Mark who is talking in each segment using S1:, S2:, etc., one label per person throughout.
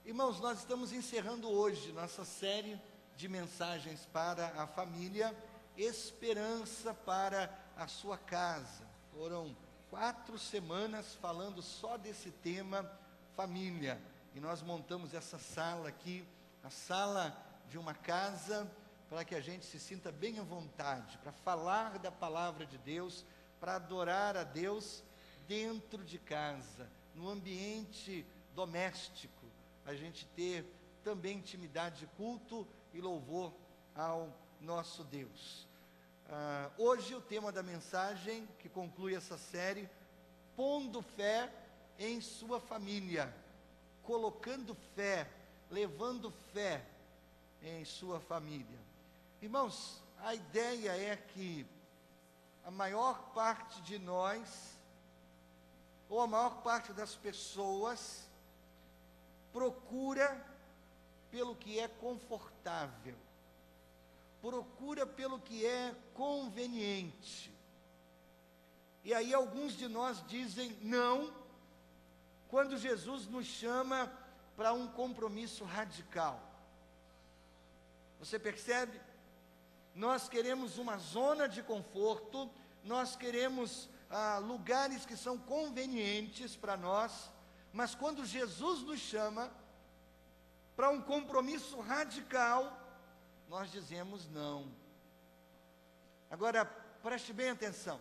S1: Irmãos, nós estamos encerrando hoje nossa série de mensagens para a família, Esperança para a sua casa. Foram 4 semanas falando só desse tema, família. E nós montamos essa sala aqui, a sala de uma casa, para que a gente se sinta bem à vontade, para falar da palavra de Deus, para adorar a Deus dentro de casa, no ambiente doméstico. A gente ter também intimidade de culto e louvor ao nosso Deus. Hoje o tema da mensagem, que conclui essa série, pondo fé em sua família, colocando fé, levando fé em sua família. Irmãos, a ideia é que a maior parte de nós, ou a maior parte das pessoas, procura pelo que é confortável, procura pelo que é conveniente. E aí alguns de nós dizem não, quando Jesus nos chama para um compromisso radical. Você percebe? Nós queremos uma zona de conforto, nós queremos lugares que são convenientes para nós, mas quando Jesus nos chama para um compromisso radical, nós dizemos não. Agora, preste bem atenção.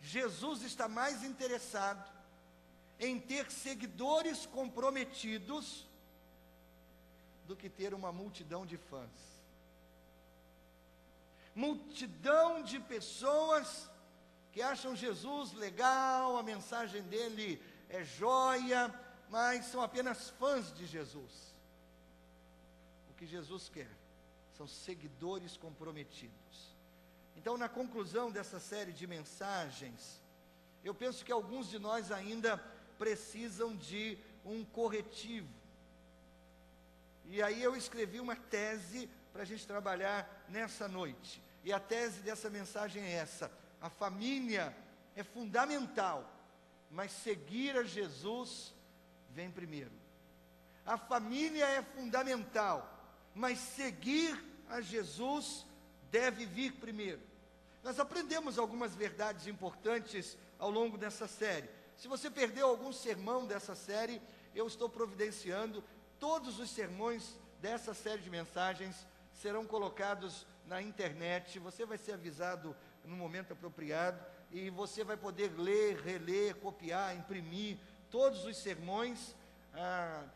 S1: Jesus está mais interessado em ter seguidores comprometidos do que ter uma multidão de fãs. Multidão de pessoas que acham Jesus legal, a mensagem dele é joia, mas são apenas fãs de Jesus. O que Jesus quer são seguidores comprometidos. Então, na conclusão dessa série de mensagens, eu penso que alguns de nós ainda precisam de um corretivo. E aí eu escrevi uma tese para a gente trabalhar nessa noite. E a tese dessa mensagem é essa: a família é fundamental, mas seguir a Jesus vem primeiro. A família é fundamental, mas seguir a Jesus deve vir primeiro. Nós aprendemos algumas verdades importantes ao longo dessa série. Se você perdeu algum sermão dessa série, eu estou providenciando. Todos os sermões dessa série de mensagens serão colocados na internet. Você vai ser avisado no momento apropriado e você vai poder ler, reler, copiar, imprimir todos os sermões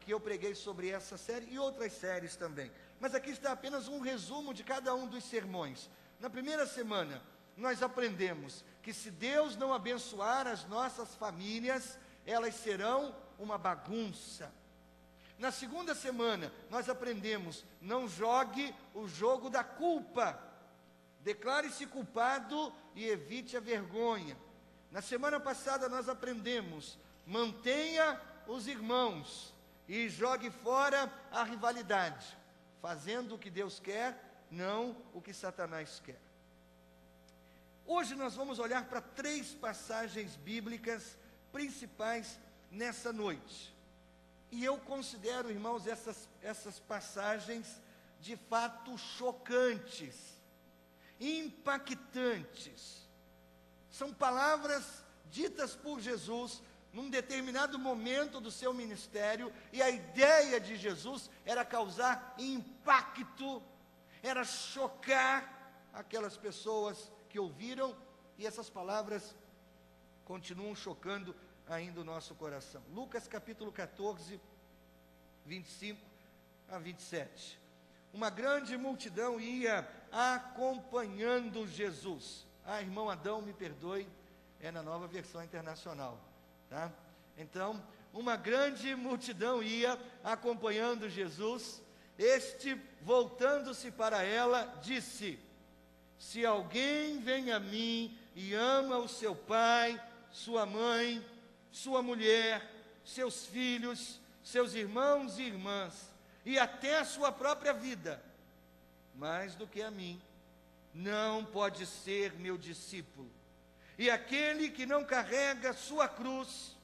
S1: que eu preguei sobre essa série e outras séries também. Mas aqui está apenas um resumo de cada um dos sermões. Na primeira semana, nós aprendemos que se Deus não abençoar as nossas famílias, elas serão uma bagunça. Na segunda semana, nós aprendemos: não jogue o jogo da culpa. Declare-se culpado e evite a vergonha. Na semana passada nós aprendemos: mantenha os irmãos e jogue fora a rivalidade, fazendo o que Deus quer, não o que Satanás quer. Hoje nós vamos olhar para 3 passagens bíblicas principais nessa noite. E eu considero, irmãos, essas passagens de fato chocantes, impactantes. São palavras ditas por Jesus num determinado momento do seu ministério, e a ideia de Jesus era causar impacto, era chocar aquelas pessoas que ouviram, e essas palavras continuam chocando ainda o nosso coração. Lucas capítulo 14, 25 a 27. Uma grande multidão ia acompanhando Jesus. Irmão Adão, me perdoe, é na Nova Versão Internacional, tá? Então, uma grande multidão ia acompanhando Jesus. Este, voltando-se para ela, disse: se alguém vem a mim e ama o seu pai, sua mãe, sua mulher, seus filhos, seus irmãos e irmãs, e até a sua própria vida, mais do que a mim, não pode ser meu discípulo. E aquele que não carrega sua cruz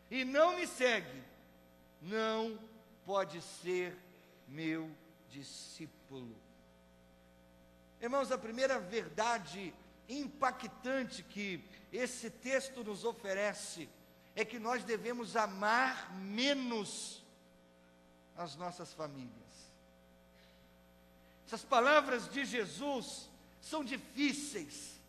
S1: e não me segue, não pode ser meu discípulo. Irmãos, a primeira verdade impactante que esse texto nos oferece é que nós devemos amar menos as nossas famílias. Essas palavras de Jesus são difíceis,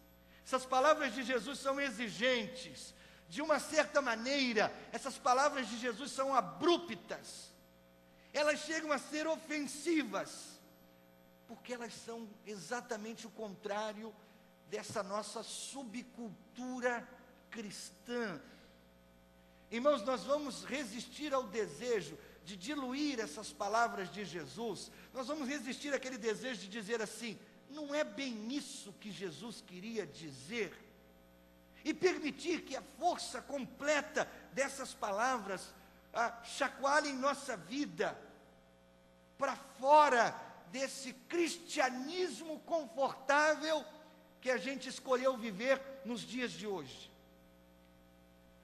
S1: essas palavras de Jesus são exigentes, de uma certa maneira, essas palavras de Jesus são abruptas, elas chegam a ser ofensivas, porque elas são exatamente o contrário dessa nossa subcultura cristã. Irmãos, nós vamos resistir ao desejo de diluir essas palavras de Jesus, nós vamos resistir àquele desejo de dizer assim, não é bem isso que Jesus queria dizer, e permitir que a força completa dessas palavras chacoalhem nossa vida para fora desse cristianismo confortável que a gente escolheu viver nos dias de hoje.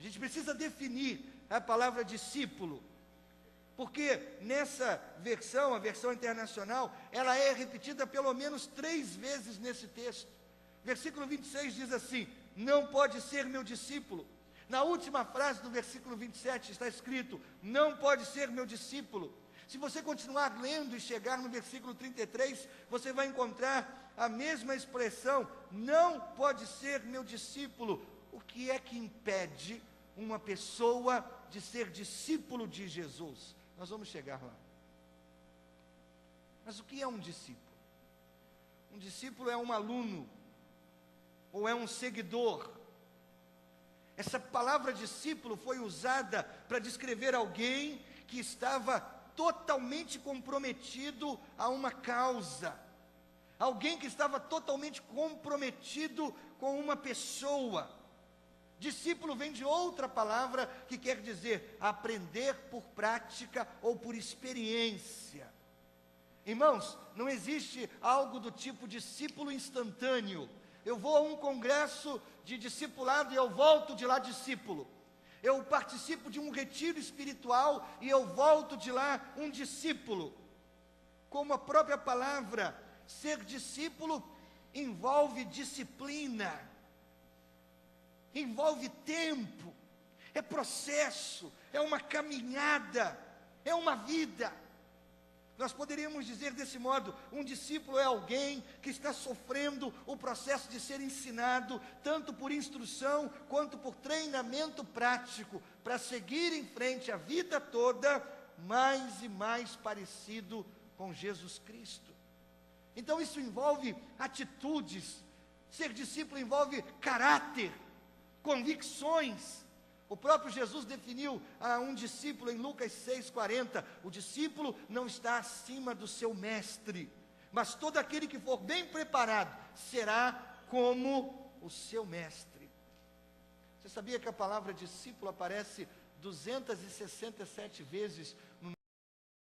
S1: A gente precisa definir a palavra discípulo, porque nessa versão, a versão internacional, ela é repetida pelo menos 3 vezes nesse texto. Versículo 26 diz assim, não pode ser meu discípulo. Na última frase do versículo 27 está escrito, não pode ser meu discípulo. Se você continuar lendo e chegar no versículo 33, você vai encontrar a mesma expressão, não pode ser meu discípulo. O que é que impede uma pessoa de ser discípulo de Jesus? Nós vamos chegar lá. Mas o que é um discípulo? Um discípulo é um aluno, ou é um seguidor. Essa palavra discípulo foi usada para descrever alguém que estava totalmente comprometido a uma causa, alguém que estava totalmente comprometido com uma pessoa. Discípulo vem de outra palavra que quer dizer aprender por prática ou por experiência. Irmãos, não existe algo do tipo discípulo instantâneo. Eu vou a um congresso de discipulado e eu volto de lá discípulo. Eu participo de um retiro espiritual e eu volto de lá um discípulo. Como a própria palavra, ser discípulo envolve disciplina, envolve tempo, é processo, é uma caminhada, é uma vida. Nós poderíamos dizer desse modo, um discípulo é alguém que está sofrendo o processo de ser ensinado, tanto por instrução, quanto por treinamento prático, para seguir em frente a vida toda, mais e mais parecido com Jesus Cristo. Então isso envolve atitudes, ser discípulo envolve caráter, convicções. O próprio Jesus definiu a um discípulo em Lucas 6,40, o discípulo não está acima do seu mestre, mas todo aquele que for bem preparado será como o seu mestre. Você sabia que a palavra discípulo aparece 267 vezes